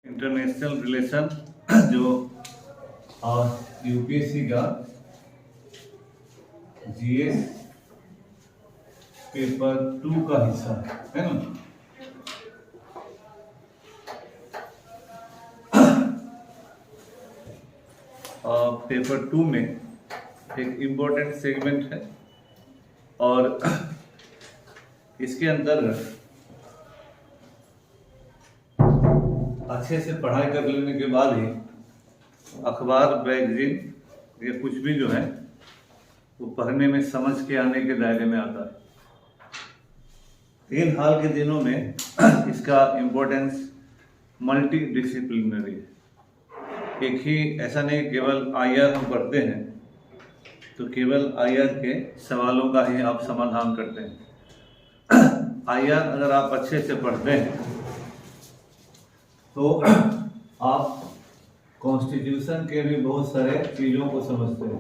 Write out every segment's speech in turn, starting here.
International relation जो UPSC का GS paper 2 का हिस्सा है ना। पेपर 2 में एक इम्पोर्टेंट सेगमेंट है और इसके अंतर्गत अच्छे से पढ़ाई कर लेने के बाद ही अखबार मैगजीन या कुछ भी जो है वो पढ़ने में समझ के आने के दायरे में आता है। इन हाल के दिनों में इसका इम्पोर्टेंस मल्टी डिसिप्लिनरी है। एक ही ऐसा नहीं केवल आईआर हम पढ़ते हैं तो केवल आईआर के सवालों का ही आप समाधान करते हैं। आईआर अगर आप अच्छे से पढ़ते हैं तो आप कॉन्स्टिट्यूशन के भी बहुत सारे चीज़ों को समझते हैं।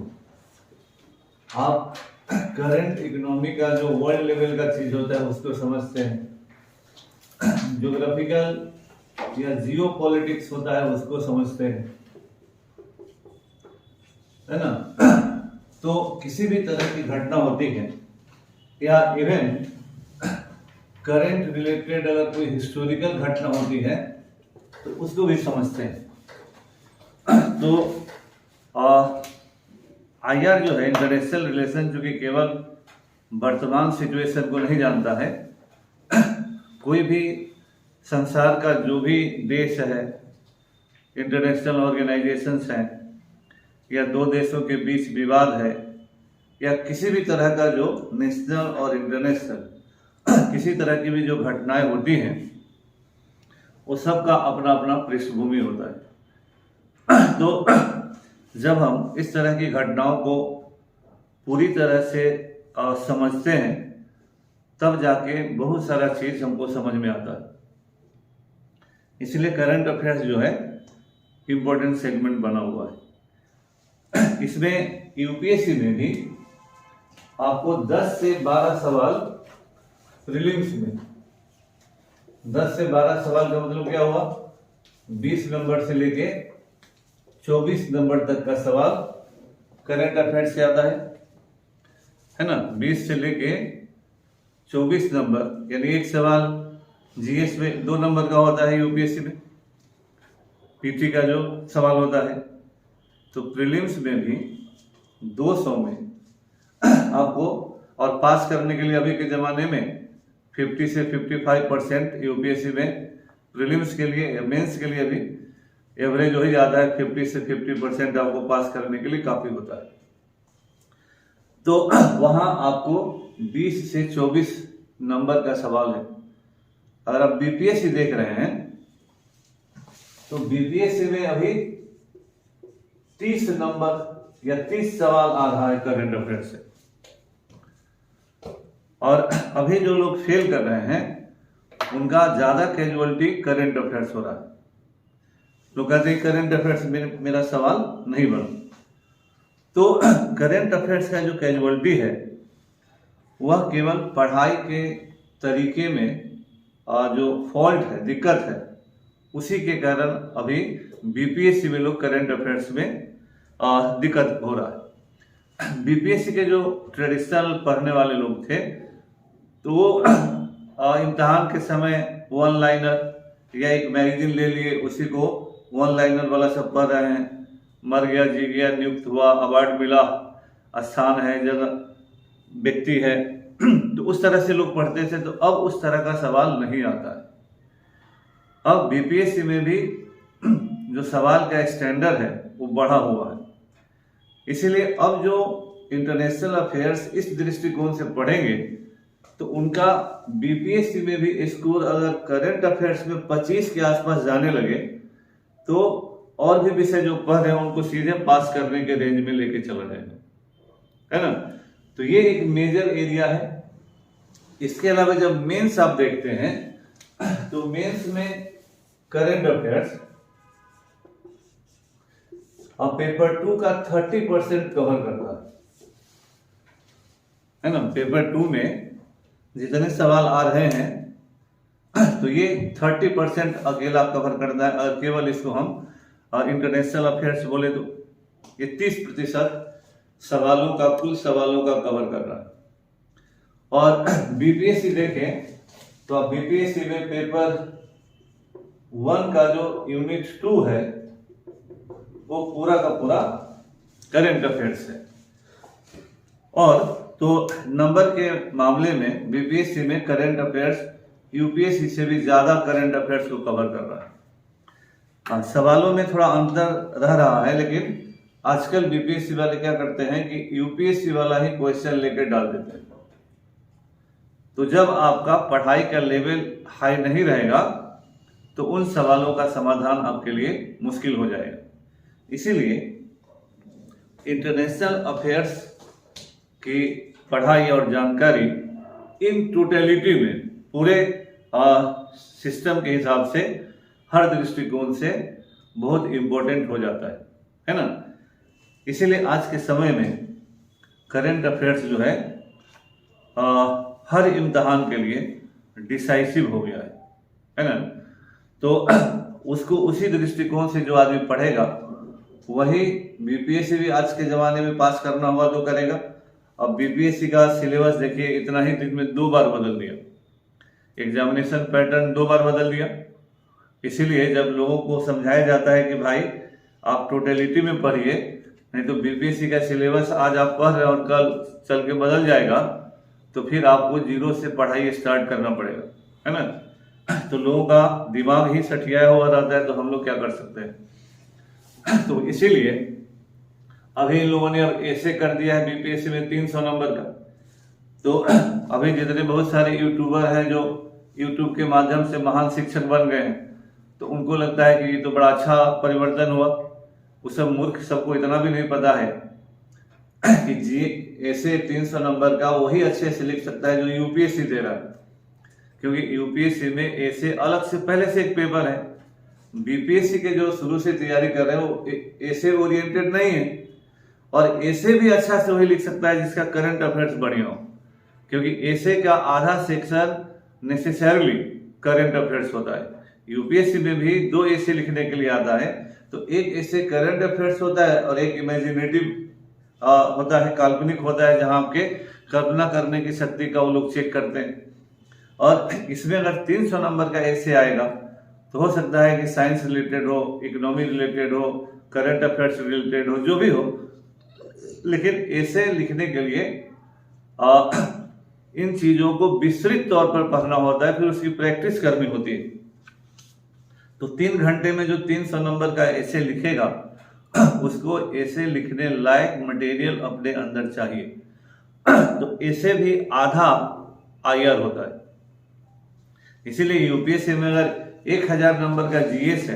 आप करंट इकोनॉमी का जो वर्ल्ड लेवल का चीज़ होता है उसको समझते हैं। ज्योग्राफिकल या जियो पॉलिटिक्स होता है उसको समझते हैं, है ना। तो किसी भी तरह की घटना होती है या इवन करंट रिलेटेड अगर कोई हिस्टोरिकल घटना होती है तो उसको भी समझते हैं। तो आईआर जो है इंटरनेशनल रिलेशन, जो कि केवल वर्तमान सिचुएशन को नहीं जानता है, कोई भी संसार का जो भी देश है, इंटरनेशनल ऑर्गेनाइजेशंस हैं या दो देशों के बीच विवाद है या किसी भी तरह का जो नेशनल और इंटरनेशनल किसी तरह की भी जो घटनाएं होती हैं वो सब का अपना अपना पृष्ठभूमि होता है। तो जब हम इस तरह की घटनाओं को पूरी तरह से समझते हैं तब जाके बहुत सारा चीज हमको समझ में आता है। इसलिए करंट अफेयर्स जो है इम्पोर्टेंट सेगमेंट बना हुआ है। इसमें यूपीएससी में भी आपको 10 से 12 सवाल प्रीलिम्स में 10 से 12 सवाल का मतलब क्या हुआ, 20 नंबर से लेके 24 नंबर तक का सवाल करंट अफेयर्स से आता है ना। 20 से लेके 24 नंबर, यानी एक सवाल जीएस में 2 नंबर का होता है, यूपीएससी में पीटी का जो सवाल होता है। तो प्रीलिम्स में भी 200 में आपको, और पास करने के लिए अभी के ज़माने में 50 से 55% यूपीएससी में प्रीलिम्स के लिए, मेंस के लिए भी एवरेज हो ही जाता है। 50 से 50% आपको पास करने के लिए काफ़ी होता है। तो वहाँ आपको 20 से 24 नंबर का सवाल है। अगर आप बीपीएससी देख रहे हैं तो बीपीएससी में अभी 30 नंबर या 30 सवाल आ रहा है करंट अफेयर से। और अभी जो लोग फेल कर रहे हैं उनका ज्यादा कैजुअलिटी करंट अफेयर्स हो रहा है। लोग कहते हैं करंट अफेयर्स में मेरा सवाल नहीं बना। तो करंट अफेयर्स का जो कैजुअलिटी है वह केवल पढ़ाई के तरीके में जो फॉल्ट है, दिक्कत है, उसी के कारण अभी बीपीएससी में लोग करंट अफेयर्स में दिक्कत हो रहा है। बीपीएससी के जो ट्रेडिशनल पढ़ने वाले लोग थे तो वो इम्तहान के समय वन लाइनर या एक मैगजीन ले लिए, उसी को वन लाइनर वाला सब पढ़ रहे हैं। मर गया, जी गया, नियुक्त हुआ, अवार्ड मिला, स्थान है, जगह, व्यक्ति है तो उस तरह से लोग पढ़ते थे। तो अब उस तरह का सवाल नहीं आता है। अब बीपीएससी में भी जो सवाल का स्टैंडर्ड है वो बढ़ा हुआ है। इसीलिए अब जो इंटरनेशनल अफेयर्स इस दृष्टिकोण से पढ़ेंगे तो उनका बीपीएससी में भी स्कोर अगर करंट अफेयर्स में 25 के आसपास जाने लगे तो और भी विषय जो पढ़ रहे हैं उनको सीधे पास करने के रेंज में लेके चला जाएगा, है ना। तो ये एक मेजर एरिया है। इसके अलावा जब मेंस आप देखते हैं तो मेंस में करंट अफेयर्स अब पेपर 2 का 30% कवर करता है ना। पेपर 2 में जितने सवाल आ रहे हैं तो ये 30% अकेला कवर करता है। अगर केवल इसको हम इंटरनेशनल अफेयर्स बोले तो ये 30% सवालों का, कुल सवालों का कवर कर रहा है। और बीपीएससी देखें तो अब बीपीएससी में पेपर 1 का जो यूनिट 2 है वो पूरा का पूरा करंट अफेयर्स है। और तो नंबर के मामले में बीपीएससी में करंट अफेयर्स यूपीएससी से भी ज्यादा करंट अफेयर्स को कवर कर रहा है। सवालों में थोड़ा अंतर रह रहा है, लेकिन आजकल बीपीएससी वाले क्या करते हैं कि यूपीएससी वाला ही क्वेश्चन लेकर डाल देते हैं। तो जब आपका पढ़ाई का लेवल हाई नहीं रहेगा तो उन सवालों का समाधान आपके लिए मुश्किल हो जाएगा। इसीलिए इंटरनेशनल अफेयर्स की पढ़ाई और जानकारी इन टोटलिटी में पूरे सिस्टम के हिसाब से, हर दृष्टिकोण से बहुत इम्पोर्टेंट हो जाता है ना। इसीलिए आज के समय में करंट अफेयर्स जो है हर इम्तहान के लिए डिसाइसिव हो गया है ना। तो उसको उसी दृष्टिकोण से जो आदमी पढ़ेगा वही बीपीएससी भी आज के ज़माने में पास करना हुआ तो करेगा। अब बीपीएससी का सिलेबस देखिए, इतना ही दिन में 2 बार बदल दिया, एग्जामिनेशन पैटर्न 2 बार बदल दिया। इसीलिए जब लोगों को समझाया जाता है कि भाई आप टोटलिटी में पढ़िए, नहीं तो बीपीएससी का सिलेबस आज आप पढ़ रहे हैं और कल चल के बदल जाएगा, तो फिर आपको जीरो से पढ़ाई स्टार्ट करना पड़ेगा, है ना। तो लोगों का दिमाग ही सठियाया हुआ रहता है, तो हम लोग क्या कर सकते हैं। तो इसीलिए अभी इन लोगों ने अब ऐसे कर दिया है बीपीएससी में 300 नंबर का। तो अभी जितने बहुत सारे यूट्यूबर हैं जो यूट्यूब के माध्यम से महान शिक्षक बन गए हैं, तो उनको लगता है कि ये तो बड़ा अच्छा परिवर्तन हुआ। उस सब मूर्ख सबको इतना भी नहीं पता है कि जी ऐसे 300 नंबर का वही अच्छे से लिख सकता है जो यूपीएससी दे रहा है, क्योंकि यूपीएससी में ऐसे अलग से पहले से एक पेपर है। बीपीएससी के जो शुरू से तैयारी कर रहे हैं वो ऐसे ओरिएंटेड नहीं है, और ऐसे भी अच्छा से वही लिख सकता है जिसका करंट अफेयर्स बढ़िया हो, क्योंकि ऐसे का आधा सेक्शन नेसेसरली करंट अफेयर्स होता है। यूपीएससी में भी 2 ऐसे लिखने के लिए आता है, तो एक ऐसे करंट अफेयर्स होता है और एक इमेजिनेटिव होता है, काल्पनिक होता है, जहां आपके कल्पना करने की शक्ति का वो लोग चेक करते हैं। और इसमें अगर 300 नंबर का ऐसे आएगा तो हो सकता है कि साइंस रिलेटेड हो, इकोनॉमी रिलेटेड हो, करंट अफेयर्स रिलेटेड हो, जो भी हो, लेकिन ऐसे लिखने के लिए इन चीजों को विस्तृत तौर पर पढ़ना होता है, फिर उसकी प्रैक्टिस करनी होती है। तो 3 घंटे में जो 300 नंबर का ऐसे लिखेगा उसको ऐसे लिखने लायक मटेरियल अपने अंदर चाहिए। तो ऐसे भी आधा आईआर होता है। इसीलिए यूपीएससी में अगर 1000 नंबर का जीएस है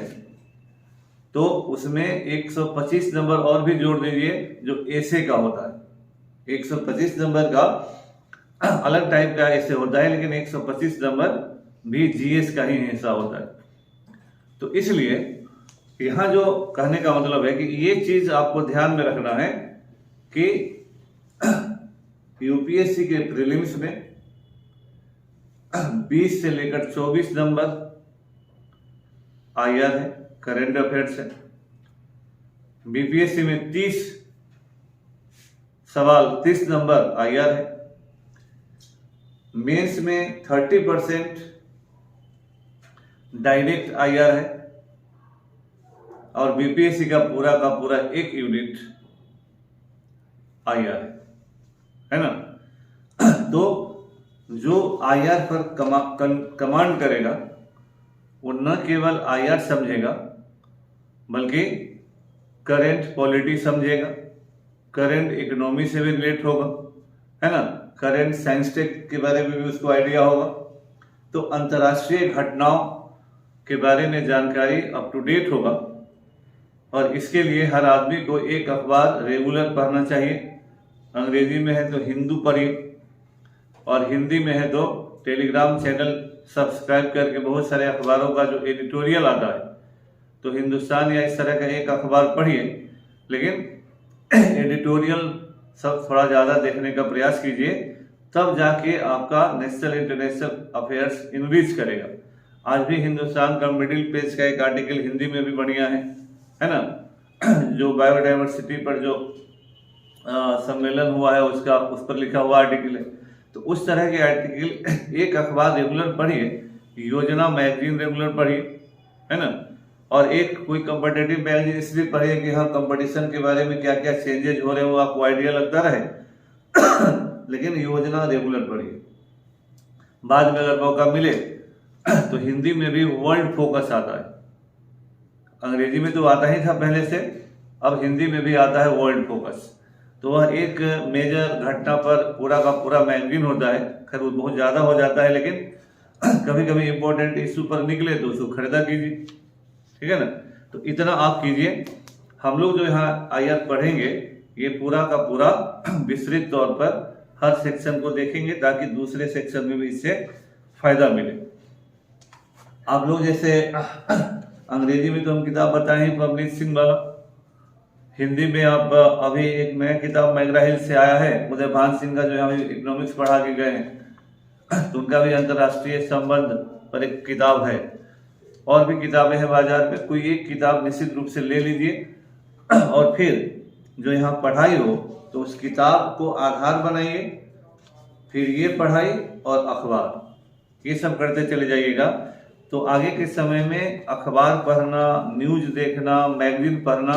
तो उसमें 125 नंबर और भी जोड़ दीजिए जो ऐसे का होता है। 125 नंबर का अलग टाइप का ऐसे होता है, लेकिन 125 नंबर भी जीएस का ही हिस्सा होता है। तो इसलिए यहाँ जो कहने का मतलब है कि ये चीज आपको ध्यान में रखना है कि यूपीएससी के प्रीलिम्स में 20 से लेकर 24 नंबर आईआर है, करंट अफेयर्स है। बीपीएससी में 30 सवाल 30 नंबर आईआर है। मेंस में 30% डायरेक्ट आईआर है, और बीपीएससी का पूरा 1 यूनिट आईआर है ना। तो जो आईआर पर कमांड करेगा वो न केवल आईआर समझेगा बल्कि करंट पॉलिटी समझेगा, करंट इकोनॉमी से भी रिलेट होगा, है ना, करंट साइंस टेक के बारे में भी उसको आइडिया होगा। तो अंतर्राष्ट्रीय घटनाओं के बारे में जानकारी अप टू डेट होगा। और इसके लिए हर आदमी को एक अखबार रेगुलर पढ़ना चाहिए। अंग्रेजी में है तो हिंदू पढ़िए, और हिंदी में है तो टेलीग्राम चैनल सब्सक्राइब करके बहुत सारे अखबारों का जो एडिटोरियल आता है, तो हिंदुस्तान या इस तरह का एक अखबार पढ़िए, लेकिन एडिटोरियल सब थोड़ा ज़्यादा देखने का प्रयास कीजिए, तब जाके आपका नेशनल इंटरनेशनल अफेयर्स इनरीच करेगा। आज भी हिंदुस्तान का मिडिल पेज का एक आर्टिकल हिंदी में भी बढ़िया है ना, जो बायोडाइवर्सिटी पर जो सम्मेलन हुआ है उसका, उस पर लिखा हुआ आर्टिकल है। तो उस तरह के आर्टिकल एक अखबार रेगुलर पढ़िए, योजना मैगजीन रेगुलर पढ़िए, है ना, और एक कोई कंपटीटिव मैगजीन इसलिए पढ़िए कि हाँ कंपटीशन के बारे में क्या क्या चेंजेज हो रहे हैं वो आपको आइडिया लगता रहे लेकिन योजना रेगुलर पढ़िए। बाद में अगर मौका मिले तो हिंदी में भी वर्ल्ड फोकस आता है, अंग्रेजी में तो आता ही था पहले से, अब हिंदी में भी आता है वर्ल्ड फोकस। तो वह एक मेजर घटना पर पूरा का पूरा मैगजीन होता है, खैर वो बहुत ज़्यादा हो जाता है, लेकिन कभी कभी इम्पोर्टेंट इशू पर निकले तो उसको खरीदा कीजिए, ठीक है ना। तो इतना आप कीजिए। हम लोग जो यहाँ आईआर पढ़ेंगे ये पूरा का पूरा विस्तृत तौर पर हर सेक्शन को देखेंगे ताकि दूसरे सेक्शन में भी इससे फायदा मिले। आप लोग जैसे अंग्रेजी में तो हम किताब बताए हैं प्रवनीत सिंह वाला, हिंदी में आप अभी एक नया किताब मैगरा हिल से आया है, उदय भान सिंह का, जो हमें इकोनॉमिक्स पढ़ा के गए हैं, तो उनका भी अंतर्राष्ट्रीय संबंध पर एक किताब है। और भी किताबें हैं बाजार में, कोई एक किताब निश्चित रूप से ले लीजिए और फिर जो यहाँ पढ़ाई हो तो उस किताब को आधार बनाइए, फिर ये पढ़ाई और अखबार, ये सब करते चले जाइएगा। तो आगे के समय में अखबार पढ़ना, न्यूज देखना, मैगजीन पढ़ना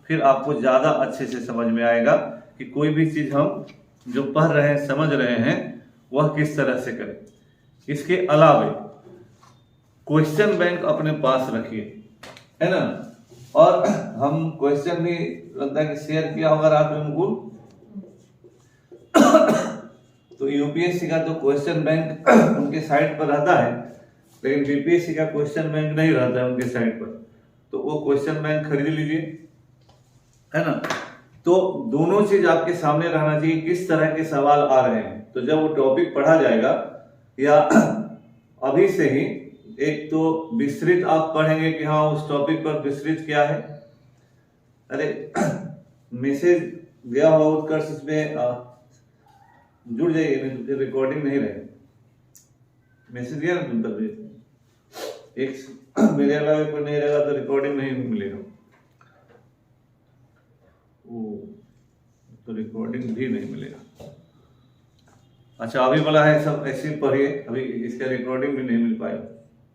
फिर आपको ज़्यादा अच्छे से समझ में आएगा कि कोई भी चीज़ हम जो पढ़ रहे हैं, समझ रहे हैं, वह किस तरह से करें। इसके अलावे क्वेश्चन बैंक अपने पास रखिए, है ना, और हम क्वेश्चन भी लगता है कि शेयर किया होगा रात में मुकुल तो यूपीएससी का तो क्वेश्चन बैंक उनके साइट पर रहता है, लेकिन बीपीएससी का क्वेश्चन बैंक नहीं रहता है उनके साइट पर, तो वो क्वेश्चन बैंक खरीद लीजिए, है ना। तो दोनों चीज आपके सामने रहना चाहिए, किस तरह के सवाल आ रहे हैं। तो जब वो टॉपिक पढ़ा जाएगा या अभी से ही एक तो विस्तृत आप पढ़ेंगे कि हाँ उस टॉपिक पर विस्तृत क्या है। अरे मैसेज गया हुआ उत्कर्ष, इसमें जुड़ जाइए, नहीं रिकॉर्डिंग नहीं रहे। मैसेज गया ना तुम तब, एक मेरे अलावा कोई नहीं रहेगा तो रिकॉर्डिंग नहीं मिलेगा, तो रिकॉर्डिंग भी नहीं मिलेगा। अच्छा अभी वाला है सब ऐसे ही पढ़िए, अभी इसका रिकॉर्डिंग भी नहीं मिल पाएगा,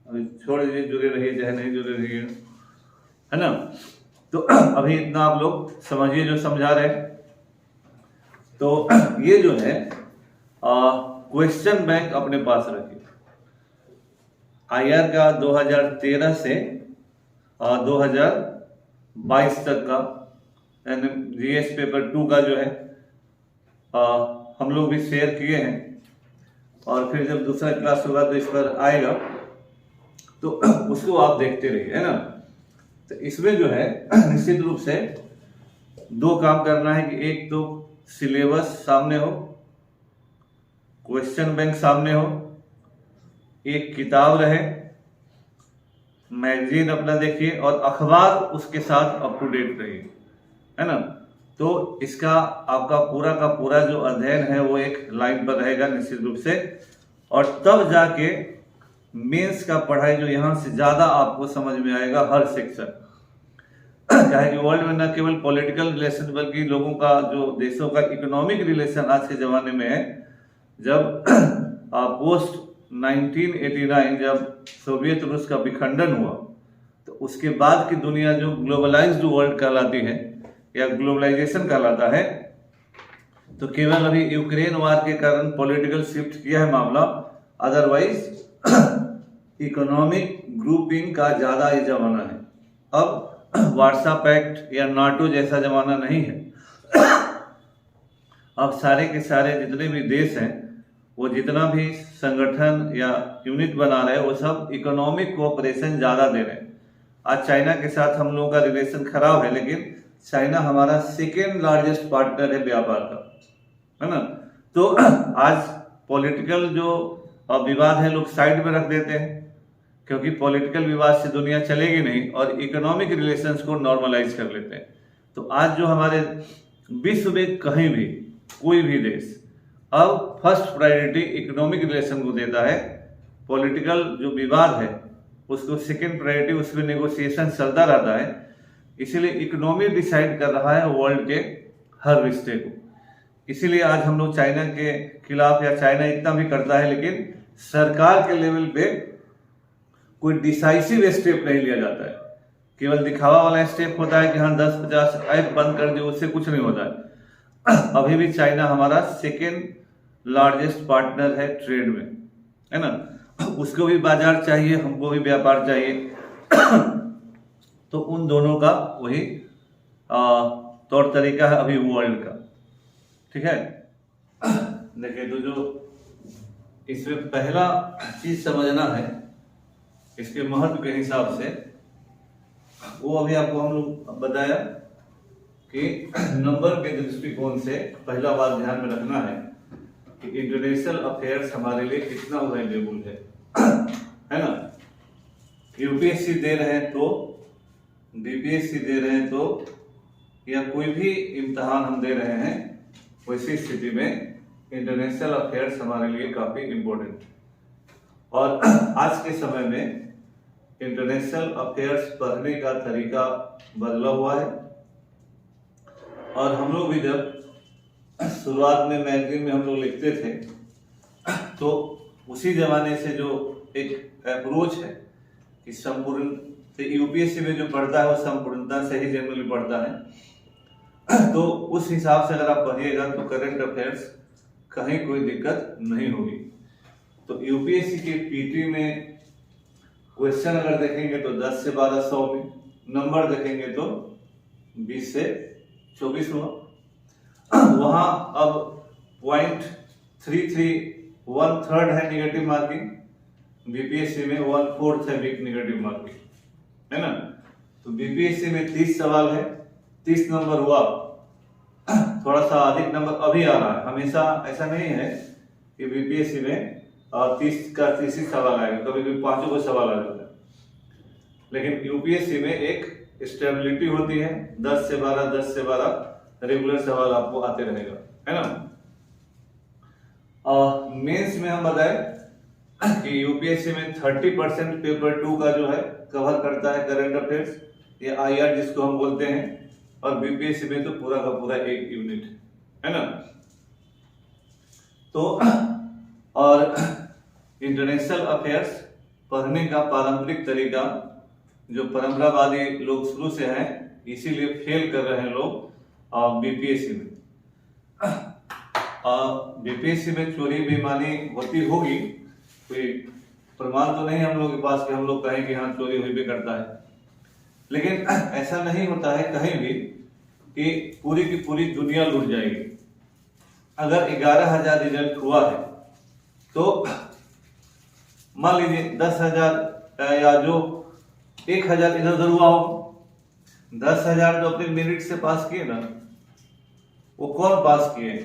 अभी छोड़ दीजिए, जुड़े रहिए चाहे नहीं जुड़े रहिए, है ना। तो अभी इतना आप लोग समझिए जो समझा रहे हैं। तो ये जो है क्वेश्चन बैंक अपने पास रखिए। आईआर का 2013 से 2022 तक का जीएस पेपर 2 का जो है हम लोग भी शेयर किए हैं, और फिर जब दूसरा क्लास होगा तो इस पर आएगा, तो उसको आप देखते रहिए, है ना। तो इसमें जो है निश्चित रूप से दो काम करना है कि एक तो सिलेबस सामने हो, क्वेश्चन बैंक सामने हो, एक किताब रहे, मैगजीन अपना देखिए, और अखबार उसके साथ अप टू डेट रहिए, है ना। तो इसका आपका पूरा का पूरा जो अध्ययन है वो एक लाइन पर रहेगा निश्चित रूप से, और तब जाके मेंस का पढ़ाई जो यहाँ से ज्यादा आपको समझ में आएगा हर सेक्शन। चाहे कि वर्ल्ड में न केवल पॉलिटिकल रिलेशन बल्कि लोगों का जो देशों का इकोनॉमिक रिलेशन आज के जमाने में है। जब पोस्ट 1989 जब सोवियत रूस का विखंडन हुआ तो उसके बाद की दुनिया जो ग्लोबलाइज्ड वर्ल्ड कहलाती है या ग्लोबलाइजेशन कहलाता है, तो केवल अभी यूक्रेन वार के कारण पॉलिटिकल शिफ्ट किया है मामला, अदरवाइज इकोनॉमिक ग्रुपिंग का ज्यादा ये जमाना है। अब वार्सा पैक्ट या नाटो जैसा जमाना नहीं है। अब सारे के सारे जितने भी देश हैं वो जितना भी संगठन या यूनिट बना रहे हैं वो सब इकोनॉमिक कोऑपरेशन ज्यादा दे रहे हैं। आज चाइना के साथ हम लोगों का रिलेशन खराब है, लेकिन चाइना हमारा सेकेंड लार्जेस्ट पार्टनर है व्यापार का, है ना। तो आज पॉलिटिकल जो विवाद है लोग साइड में रख देते हैं, क्योंकि पॉलिटिकल विवाद से दुनिया चलेगी नहीं, और इकोनॉमिक रिलेशंस को नॉर्मलाइज कर लेते हैं। तो आज जो हमारे विश्व में कहीं भी कोई भी देश अब फर्स्ट प्रायोरिटी इकोनॉमिक रिलेशन को देता है। पॉलिटिकल जो विवाद है उसको सेकेंड प्रायोरिटी, उसमें नेगोशिएशन चलता रहता है। इसीलिए इकोनॉमी डिसाइड कर रहा है वर्ल्ड के हर रिश्ते को। इसीलिए आज हम लोग चाइना के खिलाफ, या चाइना इतना भी करता है लेकिन सरकार के लेवल पे कोई डिसाइसिव स्टेप नहीं लिया जाता है। केवल दिखावा वाला स्टेप होता है कि हाँ 10-50 ऐप बंद कर दिए, उससे कुछ नहीं होता है। अभी भी चाइना हमारा सेकेंड लार्जेस्ट पार्टनर है ट्रेड में, है ना। उसको भी बाजार चाहिए, हमको भी व्यापार चाहिए। तो उन दोनों का वही तौर तरीका है अभी वर्ल्ड का, ठीक है। देखिए, तो जो इसमें पहला चीज समझना है इसके महत्व के हिसाब से, वो अभी आपको हम लोग बताया कि नंबर के दृष्टिकोण से पहला बात ध्यान में रखना है कि इंटरनेशनल अफेयर्स हमारे लिए कितना वैल्यूएबल है ना। यूपीएससी दे रहे हैं तो, बीपीएससी दे रहे हैं तो, या कोई भी इम्तहान हम दे रहे हैं, वैसी स्थिति में इंटरनेशनल अफेयर्स हमारे लिए काफी इम्पोर्टेंट है। और आज के समय में इंटरनेशनल अफेयर्स पढ़ने का तरीका बदला हुआ है। और हम लोग भी जब शुरुआत में मैगजीन में हम लोग लिखते थे तो उसी जमाने से जो एक अप्रोच है कि संपूर्ण, तो यूपीएससी में जो पढ़ता है वो संपूर्णता से ही जनरली पढ़ता है। तो उस हिसाब से अगर आप पढ़िएगा तो करंट अफेयर्स कहीं कोई दिक्कत नहीं होगी। तो यूपीएससी के पीटी में क्वेश्चन अगर देखेंगे तो 10 से 1200 में, नंबर देखेंगे तो 20 से 24 हुआ। वहां अब 0.33 1/3 है निगेटिव मार्किंग, बीपीएससी में 1/4 है वीक निगेटिव मार्किंग, है ना। तो बीपीएससी में 30 सवाल है, 30 नंबर हुआ, थोड़ा सा अधिक नंबर अभी आ रहा है। हमेशा ऐसा नहीं है कि बीपीएससी में 30 का 30 ही सवाल आएगा, कभी कभी 5 को सवाल आ जाता है। लेकिन यूपीएससी में एक स्टेबिलिटी होती है, 10 से 12 रेगुलर सवाल आपको आते रहेगा, है ना। मेंस में हम बताए कि यूपीएससी में 30% पेपर 2 का जो है कवर करता है करंट अफेयर्स, ये आईआर जिसको हम बोलते हैं। और बीपीएससी में तो पूरा का पूरा एक यूनिट है ना। तो और इंटरनेशनल अफेयर्स पढ़ने का पारंपरिक तरीका जो परंपरावादी लोग शुरू से हैं, इसीलिए फेल कर रहे हैं लोग बीपीएससी में। बीपीएससी में चोरी बेईमानी होती होगी, कोई प्रमाण तो नहीं हम लोग के पास कि हम लोग कहें कि हाँ चोरी हुई भी करता है, लेकिन ऐसा नहीं होता है कहीं भी कि पूरी की पूरी दुनिया लूट जाएगी। अगर 11,000 रिजल्ट हुआ है तो मान लीजिए 10,000 या जो 1,000 इधर उधर हुआ हो, 10,000 जो अपने मेरिट से पास किए ना, वो कौन पास किए?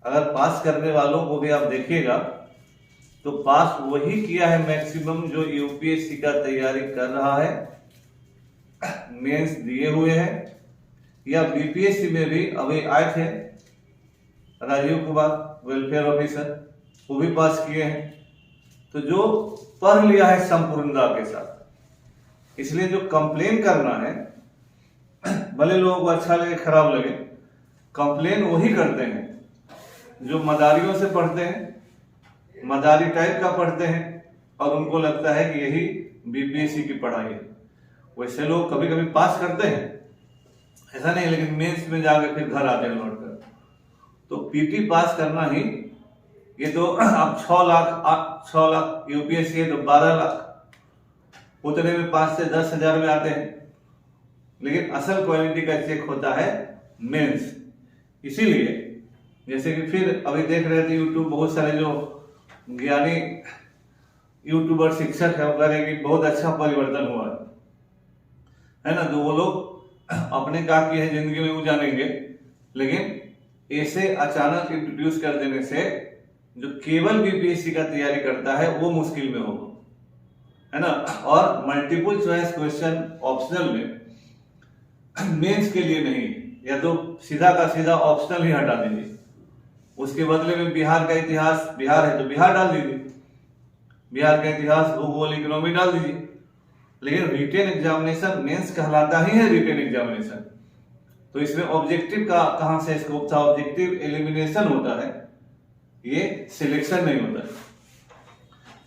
अगर पास करने वालों को भी आप देखिएगा तो पास वही किया है मैक्सिमम जो यूपीएससी का तैयारी कर रहा है, मेंस दिए हुए हैं, या बीपीएससी में भी अभी आए थे राजीव कुमार वेलफेयर ऑफिसर, वो भी पास किए हैं। तो जो पढ़ लिया है संपूर्णता के साथ, इसलिए जो कंप्लेन करना है, भले लोगों को अच्छा लगे खराब लगे, कंप्लेन वही करते हैं जो मदारियों से पढ़ते हैं, मदारी टाइप का पढ़ते हैं और उनको लगता है कि यही बीपीएससी की पढ़ाई है। वैसे लोग कभी कभी पास करते हैं, ऐसा नहीं, लेकिन मेंस में जाकर फिर घर आते हैं लौट कर। तो पीटी पास करना ही, ये तो आप 6 लाख यूपीएससी है तो 12 लाख, उतने में 5 से 10 हजार में आते हैं, लेकिन असल क्वालिटी का चेक होता है मेंस। इसीलिए जैसे कि फिर अभी देख रहे थे यूट्यूब, बहुत सारे जो ज्ञानी यूट्यूबर शिक्षक है वो कह रहे हैं कि बहुत अच्छा परिवर्तन हुआ है ना। तो वो लोग अपने क्या किए हैं जिंदगी में वो जानेंगे, लेकिन ऐसे अचानक इंट्रोड्यूस कर देने से जो केवल बीपीएससी का तैयारी करता है वो मुश्किल में होगा, है ना। और मल्टीपल चॉइस क्वेश्चन ऑप्शनल में मेंस के लिए नहीं, या तो सीधा का सीधा ऑप्शनल ही हटा दीजिए, उसके बदले में बिहार का इतिहास, बिहार है तो बिहार डाल दीजिए, बिहार का इतिहास भूगोल इकोनॉमी डाल दीजिए, लेकिन रिटेन एग्जामिनेशन मेंस कहलाता ही है रिटेन एग्जामिनेशन। तो इसमें ऑब्जेक्टिव का कहां से स्कोप था, ऑब्जेक्टिव एलिमिनेशन होता है, ये सिलेक्शन नहीं होता है।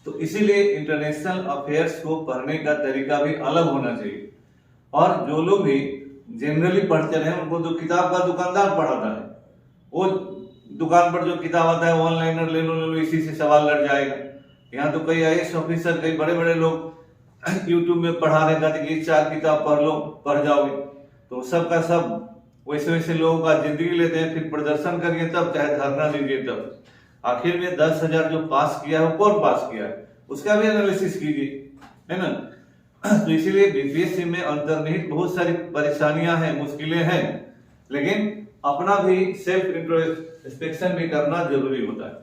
तो इसीलिए इंटरनेशनल अफेयर्स को पढ़ने का तरीका भी अलग होना चाहिए। और जो लोग भी जनरली पढ़ते रहे उनको तो किताब का दुकानदार पढ़ाता है, वो दुकान पर जो किताब आता है ऑनलाइनर ले लो इसी से सवाल लड़ जाएगा। यहाँ तो कई IAS ऑफिसर, कई बड़े बड़े लोग यूट्यूब में पढ़ा रहे थे कि 4 किताब पढ़ लो, पढ़ जाओगे। तो सबका सब वैसे वैसे लोगों का जिंदगी लेते हैं, फिर प्रदर्शन करिए तब, चाहे धरना दीजिए तब। आखिर में 10,000 जो पास किया है वो कौन पास किया है, उसका भी एनालिसिस कीजिए, है ना। तो इसीलिए बीपीएससी में अंतर्निहित बहुत सारी परेशानियां हैं, मुश्किलें हैं, लेकिन अपना भी सेल्फ इंट्रोस्पेक्शन भी करना जरूरी होता है।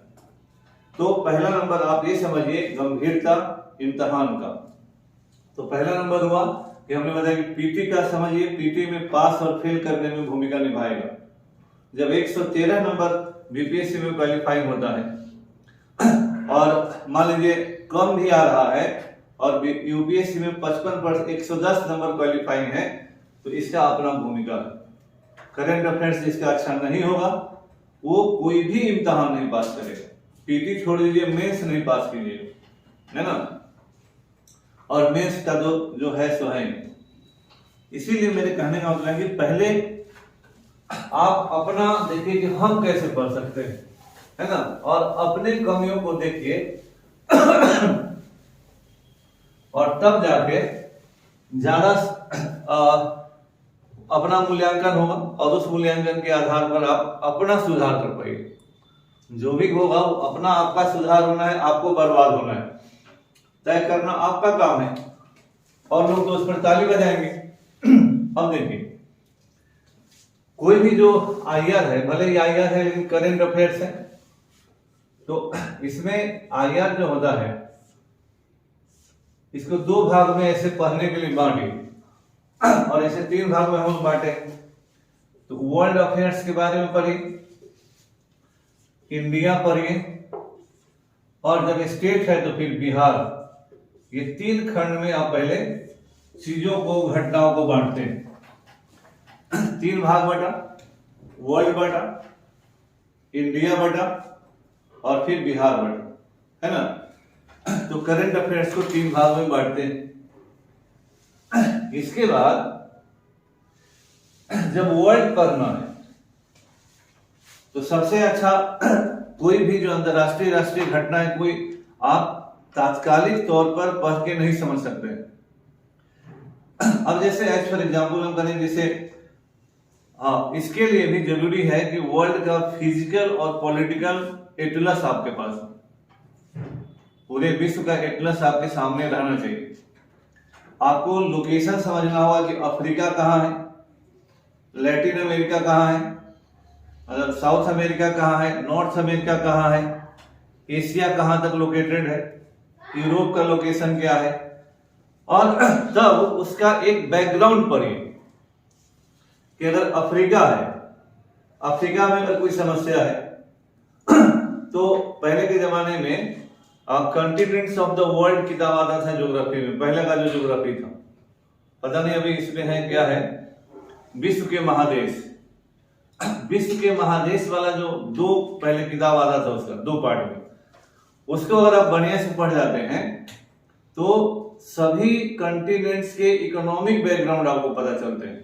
तो पहला नंबर आप ये समझिए गंभीरता इम्तिहान का। तो पहला नंबर हुआ कि हमने बताया कि पीटी का समझिए, पीटी में पास और फेल करने में भूमिका निभाएगा। जब 113 नंबर बीपीएससी में क्वालिफाइंग होता है और मान लीजिए कम भी आ रहा है और यूपीएससी में 55 110 नंबर क्वालिफाइंग है, तो इसका अपना भूमिका है। करंट अफेयर्स जिसका अच्छा नहीं होगा वो कोई भी इम्तिहान नहीं पास करेगा। पीटी छोड़ दीजिए, मेंस नहीं पास कीजिएगा, है ना। और मेंस का जो है सो है। इसीलिए मेरे कहने का मतलब है कि पहले आप अपना देखिए कि हम कैसे पढ़ सकते हैं, है ना, और अपने कमियों को देखिए और तब जाके ज्यादा अपना मूल्यांकन होगा और उस मूल्यांकन के आधार पर आप अपना सुधार कर पाएंगे। जो भी होगा वो अपना आपका सुधार होना है, आपको बर्बाद होना है, तय करना आपका काम है और लोग तो उस पर ताली बजाएंगे। अब देखिए कोई भी जो आईआर है, भले ही आईआर है लेकिन करेंट अफेयर्स है, तो इसमें आईआर जो होता है इसको 2 भाग में ऐसे पढ़ने के लिए बांटे और ऐसे 3 भाग में हम बांटे। तो वर्ल्ड अफेयर्स के बारे में पढ़िए, इंडिया पढ़िए, और जब स्टेट है तो फिर बिहार। ये 3 खंड में आप पहले चीजों को, घटनाओं को बांटते हैं। 3 भाग बटा, वर्ल्ड बटा, इंडिया बटा और फिर बिहार बटा, है ना। तो करंट अफेयर्स को 3 भाग में बांटते हैं। इसके बाद जब वर्ल्ड पढ़ना है तो सबसे अच्छा कोई भी जो अंतरराष्ट्रीय राष्ट्रीय घटना है, कोई आप तात्कालिक तौर पर पढ़ के नहीं समझ सकते। अब जैसे एज फॉर एग्जाम्पल हम करें, जैसे इसके लिए भी जरूरी है कि वर्ल्ड का फिजिकल और पॉलिटिकल एटलस आपके पास, पूरे विश्व का एटलस आपके सामने रहना चाहिए। आपको लोकेशन समझना होगा कि अफ्रीका कहाँ है, लैटिन अमेरिका कहाँ है, मतलब साउथ अमेरिका कहाँ है, नॉर्थ अमेरिका कहाँ है, एशिया कहाँ तक लोकेटेड है, यूरोप का लोकेशन क्या है, और तब उसका एक बैकग्राउंड पढ़िए कि अगर अफ्रीका है, अफ्रीका में अगर कोई समस्या है तो पहले के जमाने में कॉन्टिनेंट्स ऑफ द वर्ल्ड किताब आता था ज्योग्राफी में, पहले का जो ज्योग्राफी था, पता नहीं अभी इसमें है क्या है, विश्व के महादेश। विश्व के महादेश वाला जो 2 पहले किताब आता था उसका 2 पार्ट में, उसको अगर आप बढ़िया से पढ़ जाते हैं तो सभी कॉन्टिनेंट्स के इकोनॉमिक बैकग्राउंड आपको पता चलते हैं।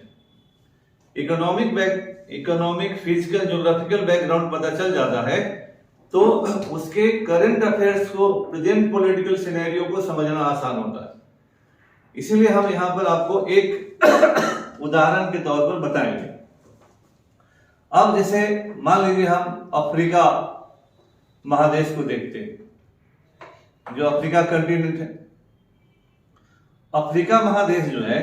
इकोनॉमिक फिजिकल ज्योग्राफिकल बैकग्राउंड पता चल जाता है तो उसके करंट अफेयर्स को, प्रेजेंट पॉलिटिकल सिनेरियो को समझना आसान होता है। इसीलिए हम यहां पर आपको एक उदाहरण के तौर पर बताएंगे। अब जैसे मान लीजिए हम अफ्रीका महादेश को देखते हैं, जो अफ्रीका कंटिनेंट है। अफ्रीका महादेश जो है,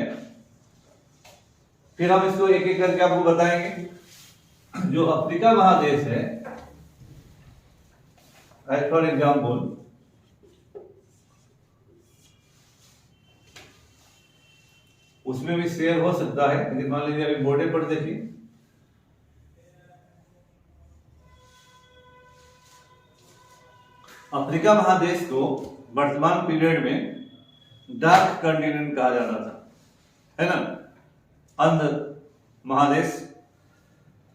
फिर हम इसको एक एक करके आपको बताएंगे। जो अफ्रीका महादेश है, एज फॉर एग्जाम्पल, उसमें भी शेयर हो सकता है, लेकिन मान लीजिए अभी बोर्डे पर देखिए, अफ्रीका महादेश को वर्तमान पीरियड में डार्क कॉन्टिनेंट कहा जाता था, है ना, अंध महादेश।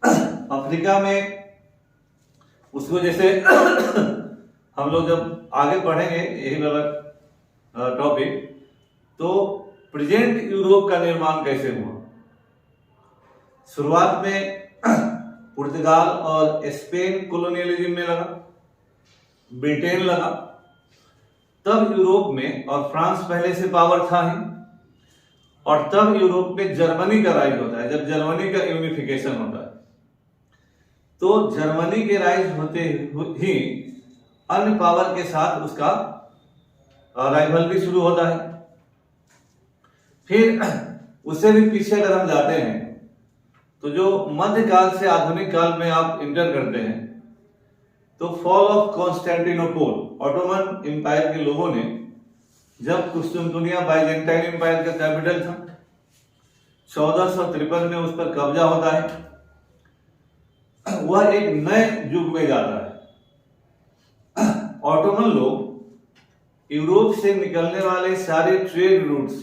अफ्रीका में उसको जैसे हम लोग जब आगे पढ़ेंगे यही वाला टॉपिक, तो प्रेजेंट यूरोप का निर्माण कैसे हुआ। शुरुआत में पुर्तगाल और स्पेन कॉलोनियलिज्म में लगा, ब्रिटेन लगा, तब यूरोप में, और फ्रांस पहले से पावर था ही, और तब यूरोप में जर्मनी का राइज होता है। जब जर्मनी का यूनिफिकेशन होता है तो जर्मनी के राइज होते ही अन्य पावर के साथ उसका राइवलरी शुरू होता है। फिर उससे भी पीछे अगर हम जाते हैं तो जो मध्यकाल से आधुनिक काल में आप इंटर करते हैं, तो fall of Constantinople, Ottoman empire के लोगों ने, जब कुस्तुनतुनिया बाइजेंटाइन एम्पायर का कैपिटल था, 1453 में उस पर कब्जा होता है, वह एक नए युग में जाता है। ऑटोमन लोग यूरोप से निकलने वाले सारे ट्रेड रूट्स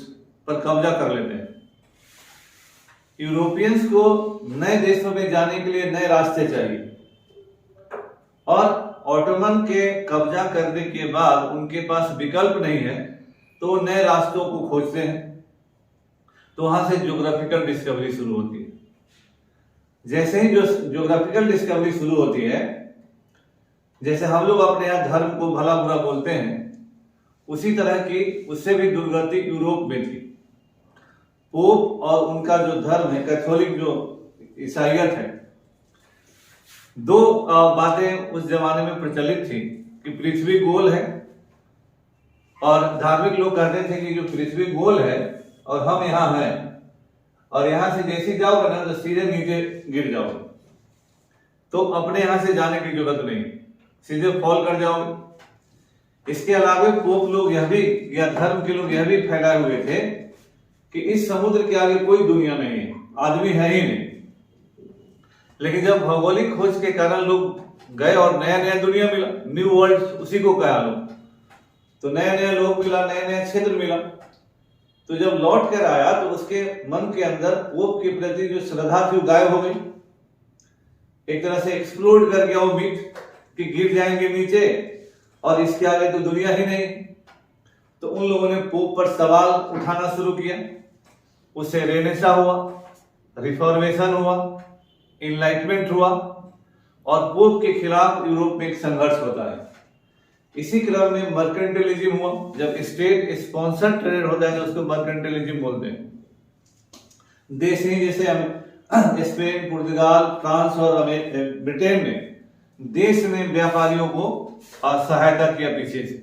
पर कब्जा कर लेते हैं। यूरोपियंस को नए देशों में जाने के लिए नए रास्ते चाहिए, और ऑटोमन के कब्जा करने के बाद उनके पास विकल्प नहीं है, तो नए रास्तों को खोजते हैं। तो वहां से ज्योग्राफिकल डिस्कवरी शुरू होती है। जैसे ही जो ज्योग्राफिकल डिस्कवरी शुरू होती है, जैसे हम लोग अपने यहाँ धर्म को भला बुरा बोलते हैं, उसी तरह की उससे भी दुर्गति यूरोप में थी। पोप और उनका जो धर्म है, कैथोलिक जो ईसाइयत है, दो बातें उस जमाने में प्रचलित थी कि पृथ्वी गोल है, और धार्मिक लोग कहते थे कि जो पृथ्वी गोल है और हम यहाँ हैं, और यहां से जैसे जाओगे ना तो सीधे नीचे गिर जाओगे, तो अपने यहां से जाने की जरूरत नहीं, सीधे फॉल कर जाओगे। इसके अलावा पोप लोग यह भी, या धर्म के लोग यह भी फैलाए हुए थे कि इस समुद्र के आगे कोई दुनिया नहीं है, आदमी है ही नहीं। लेकिन जब भौगोलिक खोज के कारण लोग गए और नया नया दुनिया मिला, न्यू वर्ल्ड उसी को कहा लोग, तो नया नया लोग मिला, नया नया क्षेत्र मिला, तो जब लौट कर आया तो उसके मन के अंदर पोप के प्रति जो श्रद्धा थी वो गायब हो गई। एक तरह से एक्सप्लोड कर गया वो मिथ कि गिर जाएंगे नीचे और इसके आगे तो दुनिया ही नहीं। तो उन लोगों ने पोप पर सवाल उठाना शुरू किया। उससे रेनेसा हुआ, रिफॉर्मेशन हुआ, इनलाइटमेंट हुआ, और पोप के खिलाफ यूरोप में एक संघर्ष होता है। इसी क्रम में मर्केंटिलिज्म हुआ। जब स्टेट स्पॉन्सर ट्रेड होता है तो उसको मर्केंटिलिज्म बोलते हैं। देश ही जैसे स्पेन, पुर्तगाल, फ्रांस और ब्रिटेन ने देश में व्यापारियों को सहायता किया पीछे से,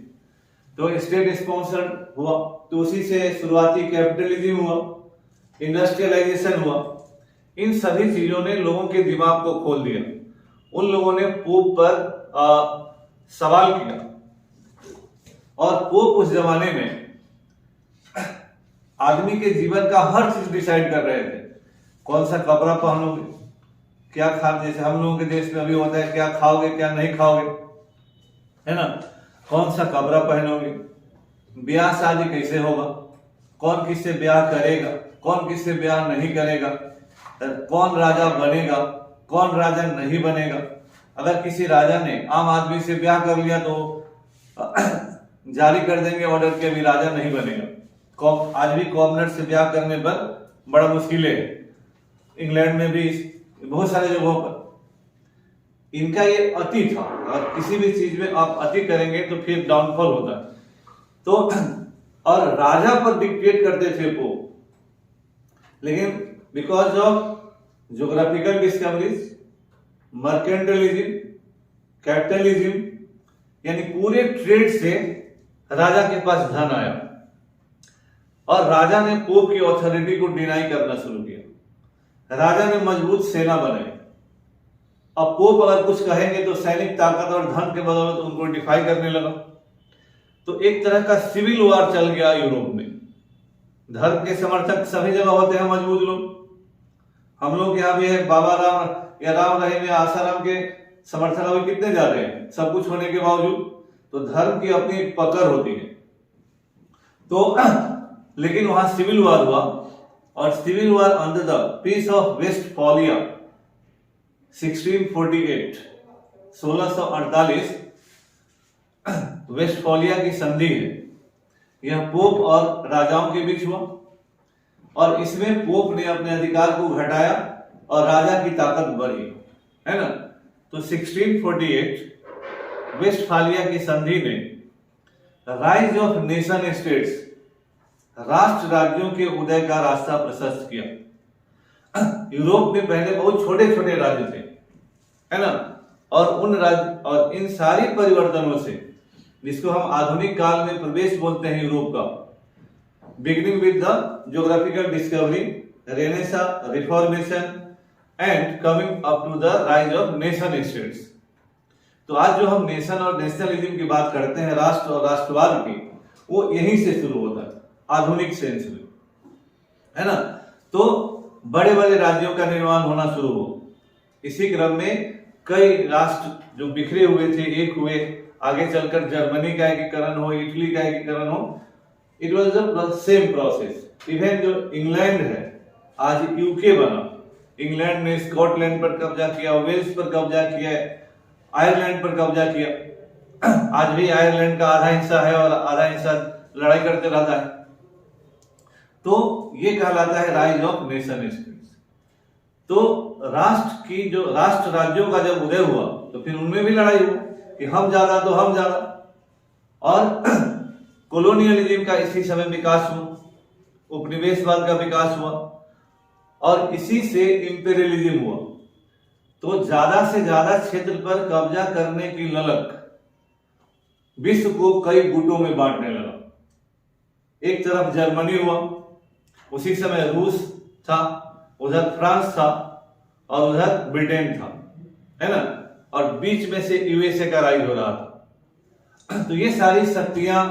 तो स्टेट स्पॉन्सर्ड हुआ। तो उसी से शुरुआती कैपिटलिज्म हुआ, इंडस्ट्रियलाइजेशन हुआ। इन सभी चीजों ने लोगों के दिमाग को खोल दिया। उन लोगों ने पोप पर सवाल किया, और पोप उस जमाने में आदमी के जीवन का हर चीज डिसाइड कर रहे थे। कौन सा कपड़ा पहनोगे, क्या खा, जैसे हम लोगों के देश में अभी होता है क्या खाओगे क्या नहीं खाओगे, है ना, कौन सा कपड़ा पहनोगे, ब्याह शादी कैसे होगा, कौन किससे ब्याह करेगा, कौन किससे ब्याह नहीं करेगा, कौन राजा बनेगा, कौन राजा नहीं बनेगा। अगर किसी राजा ने आम आदमी से ब्याह कर लिया तो जारी कर देंगे ऑर्डर के भी राजा नहीं बनेगा। आज भी कॉमनर से ब्याह करने पर बड़ा मुश्किल है। इंग्लैंड में भी बहुत सारे जगहों पर इनका ये अति था, और किसी भी चीज में आप अति करेंगे तो फिर डाउनफॉल होता है। तो और राजा पर डिक्टेट करते थे वो, लेकिन because of geographical discoveries, mercantilism, capitalism, यानी पूरे ट्रेड से राजा के पास धन आया, और राजा ने पोप की ऑथोरिटी को डिनाई करना शुरू किया। राजा ने मजबूत सेना बनाई। अब पोप अगर कुछ कहेंगे तो सैनिक ताकत और धन के बदौलत उनको डिफाई करने लगा। तो एक तरह का सिविल वार चल गया यूरोप में। धर्म के समर्थक सभी जगह होते हैं मजबूत लोग। हम लोग यहाँ भी है, बाबा राम या राम रहीम या आसाराम के समर्थक अभी कितने ज्यादा हैं, सब कुछ होने के बावजूद। तो धर्म की अपनी पकड़ होती है। तो लेकिन वहां सिविल वॉर हुआ, और civil war under the peace of Westphalia 1648, 1648 Westphalia की संधि है। यह पोप और राजाओं के बीच हुआ, और इसमें पोप ने अपने अधिकार को घटाया और राजा की ताकत बढ़ी, है ना। तो 1648 वेस्टफालिया की संधि ने राइज ऑफ नेशन स्टेट्स, राष्ट्र राज्यों के उदय का रास्ता प्रशस्त किया। यूरोप में पहले बहुत छोटे छोटे राज्य थे, है ना, और और इन सारी परिवर्तनों से, जिसको हम आधुनिक काल में प्रवेश बोलते हैं यूरोप का, beginning with the geographical discovery, renaissance, reformation and coming up to the rise of nation states. तो आज जो हम नेशन और नेशनलिज्म की बात करते हैं, राष्ट्र और राष्ट्रवाद की, वो यहीं से शुरू होता है आधुनिक सेंस में, है ना। तो बड़े बड़े राज्यों का निर्माण होना शुरू हो। इसी क्रम में कई राष्ट्र जो बिखरे हुए थे एक हुए, आगे चलकर जर्मनी का एकीकरण हो, इटली का एकीकरण हो। It was the same process. Even जो इंग्लैंड है, आज यूके बना, इंग्लैंड ने स्कॉटलैंड पर कब्जा किया, वेल्स पर कब्जा किया, आयरलैंड पर कब्जा किया। आज भी आयरलैंड का आधा हिस्सा है और आधा हिस्सा लड़ाई करते रहता है। तो ये कहलाता है राइज ऑफ नेशन स्टेट्स। तो राष्ट्र की जो राष्ट्र राज्यों का जब उदय हुआ, तो फिर उनमें भी लड़ाई हुआ कि हम ज्यादा तो हम ज्यादा, और कॉलोनियलिज्म का इसी समय विकास हुआ, उपनिवेशवाद का विकास हुआ, और इसी से इंपीरियलिज्म हुआ। तो ज्यादा से ज्यादा क्षेत्र पर कब्जा करने की ललक विश्व को कई गुटों में बांटने लगा। एक तरफ जर्मनी हुआ, उसी समय रूस था, उधर फ्रांस था, और उधर ब्रिटेन था, है ना, और बीच में से यूएसए का राइज हो रहा था। तो ये सारी शक्तियां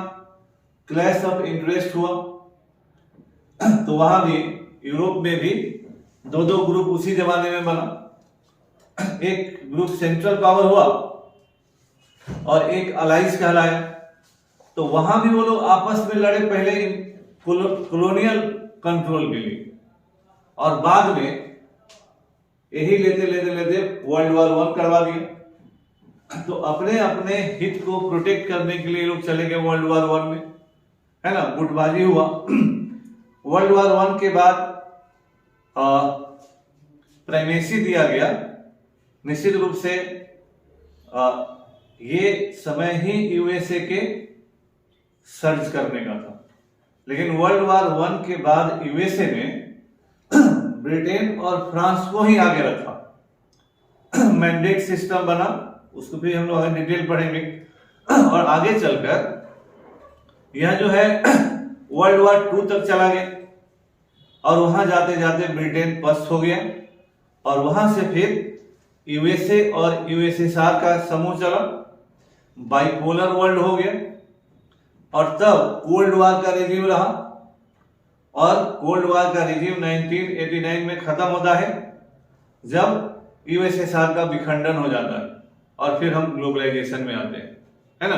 क्लैश ऑफ इंटरेस्ट हुआ। तो वहां भी यूरोप में भी दो दो ग्रुप उसी जमाने में बना। एक ग्रुप सेंट्रल पावर हुआ और एक अलाइंस कहलाया। तो वहां भी वो लोग आपस में लड़े, पहले कॉलोनियल कंट्रोल के लिए, और बाद में यही लेते लेते लेते वर्ल्ड वॉर 1 करवा दिया। तो अपने अपने हित को प्रोटेक्ट करने के लिए लोग चले गए वर्ल्ड वॉर 1 में, है ना, गुटबाजी हुआ। वर्ल्ड वॉर 1 के बाद प्राइमेसी दिया गया। निश्चित रूप से ये समय ही यूएसए के सर्च करने का था, लेकिन वर्ल्ड वॉर 1 के बाद यूएसए ने ब्रिटेन और फ्रांस को ही आगे रखा। मैंडेट सिस्टम बना, उसको भी हम लोग आगे डिटेल पढ़ेंगे। और आगे चलकर यह जो है वर्ल्ड वॉर 2 तक चला गया, और वहां जाते जाते ब्रिटेन पस्त हो गया, और वहां से फिर यूएसए और यूएसएसआर का समूह चला, बाइपोलर वर्ल्ड हो गया, और तब कोल्ड वॉर का रेजिम रहा। और कोल्ड वॉर का रेजिम 1989 में खत्म होता है, जब यूएसएसआर का विखंडन हो जाता है, और फिर हम ग्लोबलाइजेशन में आते हैं, है ना।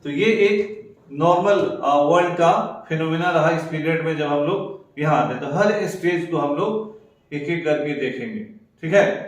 तो ये एक नॉर्मल वर्ल्ड का फिनोमिना रहा इस पीरियड में जब हम लोग यहाँ आते हैं। तो हर स्टेज को हम लोग एक एक करके देखेंगे, ठीक है।